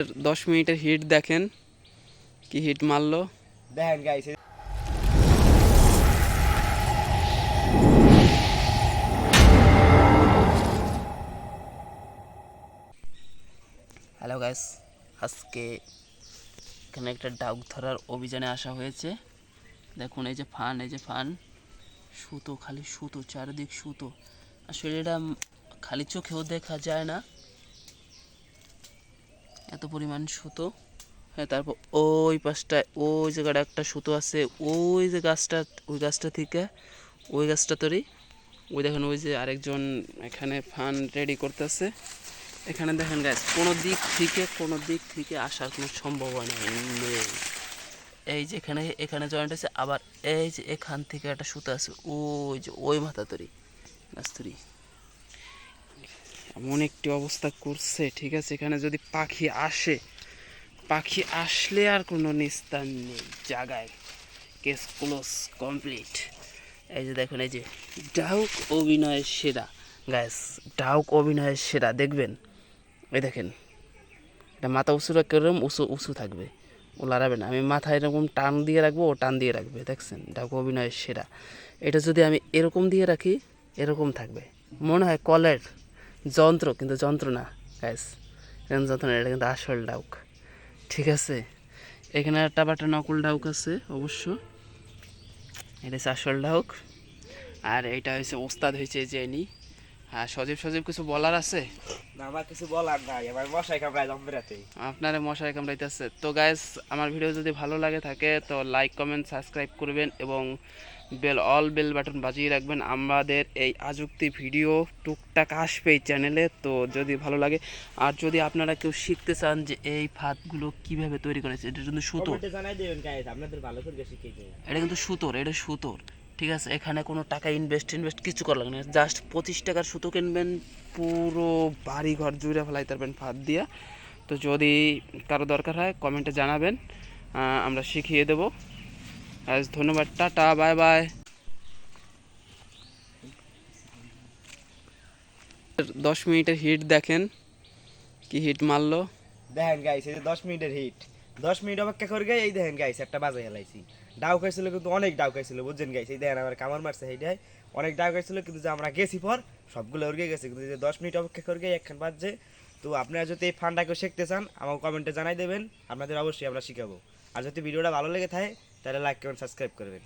10 মিনিটের হিট দেখেন, কি হিট মারলো দেখেন গাইস। হ্যালো গাইস, আজকে এখানে একটা ডাউক ধরার অভিযানে আসা হয়েছে। দেখুন এই যে ফান, সুতো, খালি সুতো, চারিদিক সুতো। আসলে এটা খালি চোখেও দেখা যায় না, এত পরিমাণ সুতো। হ্যাঁ, তারপর ওই পাশটায় ওই জায়গাটা একটা সুতো আছে, ওই যে গাছটা, ওই গাছটা থেকে ওই গাছটা তৈরি। ওই দেখেন, ওই যে আরেকজন এখানে ফান রেডি করতেছে। এখানে দেখেন গাছ, কোনো দিক থেকে আসার কোনো সম্ভাবনা নেই। এই যে এখানে জয়েন্ট আছে, আবার এই যে এখান থেকে একটা সুতো আছে, ওই যে ওই মাথা তৈরি গাছ তৈরি। এমন একটি অবস্থা করছে, ঠিক আছে। এখানে যদি পাখি আসলে আর কোনো নিস্তার নেই জায়গায়। Case close, complete. এই যে দেখুন, এই যে ডাউক অভিনয়ের সেরা গাইস, ডাউক অভিনয়ের সেরা। দেখবেন, এই দেখেন, এটা মাথা উঁচু রাখলে এরকম উঁচু থাকবে, ও লড়াবে না। আমি মাথা এরকম টান দিয়ে রাখবো, ও টান দিয়ে রাখবে। দেখছেন, ডাউক অভিনয়ের সেরা। এটা যদি আমি এরকম দিয়ে রাখি, এরকম থাকবে, মনে হয় কলের যন্ত্র, কিন্তু যন্ত্র না গাইস, এরকম যন্ত্র না, এটা কিন্তু আসল ডাউক, ঠিক আছে। এখানে একটা বাটা নকল ডাউক আছে অবশ্য, এটা হচ্ছে আসল ডাউক। আর এটা হচ্ছে ওস্তাদ, হয়েছে জেনি। হ্যাঁ, সজীব কিছু বলার আছে? না, আমার কিছু বলার নাই, আমার মশাই কামড়ায় জম্বেরাতে। আপনারা মশারি কামড়াইতেছে তো গাইস। আমার ভিডিও যদি ভালো লাগে থাকে তো লাইক, কমেন্ট, সাবস্ক্রাইব করবেন এবং বেল বাটন বাজিয়ে রাখবেন। আমাদের এই আযুক্তি ভিডিও টুকটাক আসবে এই চ্যানেলে, তো যদি ভালো লাগে। আর যদি আপনারা কেউ শিখতে চান যে এই ফাঁদগুলো কিভাবে তৈরি করেছে, এটা কিন্তু সুতোর, কমেন্টে জানাই দিবেন গাইস, আপনাদের ভালো করে শিখিয়ে দেব। এটা কিন্তু সুতোর, ঠিক আছে। এখানে কোনো টাকা ইনভেস্ট কিছু করা লাগে না, জাস্ট 25 টাকার সুতো কিনবেন, পুরো বাড়ি ঘর জুড়ে ফেলাইতে পারবেন ফাঁদ দিয়া। তো যদি কারো দরকার হয় কমেন্টে জানাবেন, আমরা শিখিয়ে দেবো। আজ ধন্যবাদ, টাটা, বাই বাই। 10 মিনিটের হিট দেখেন, কি হিট মারলো দেখেন গাইস, এই যে 10 মিনিটের হিট, 10 মিনিট অপেক্ষা করে গিয়ে এই দেখেন গাইস একটা বাজাই হেলাইছি। ডাউ খাইছিল, কিন্তু অনেক ডাউ খাইছিল, বুঝছেন গাইস। এই দেখেন আমার কামড় মারছে, এইটাই অনেক ডাউ খাইছিল, কিন্তু যে আমরা গেছি পর সবগুলো উড়ে গেছে। কিন্তু এই যে 10 মিনিট অপেক্ষা করে গিয়ে একখান বাজছে। তো আপনারা যদি এই ফান্ডা কেউ শিখতে চান, আমাকে কমেন্টে জানাই দেবেন, আপনাদের অবশ্যই আমরা শিখাবো। আর যদি ভিডিওটা ভালো লেগে থাকে তাহলে লাইক, কমেন্ট, সাবস্ক্রাইব করবেন।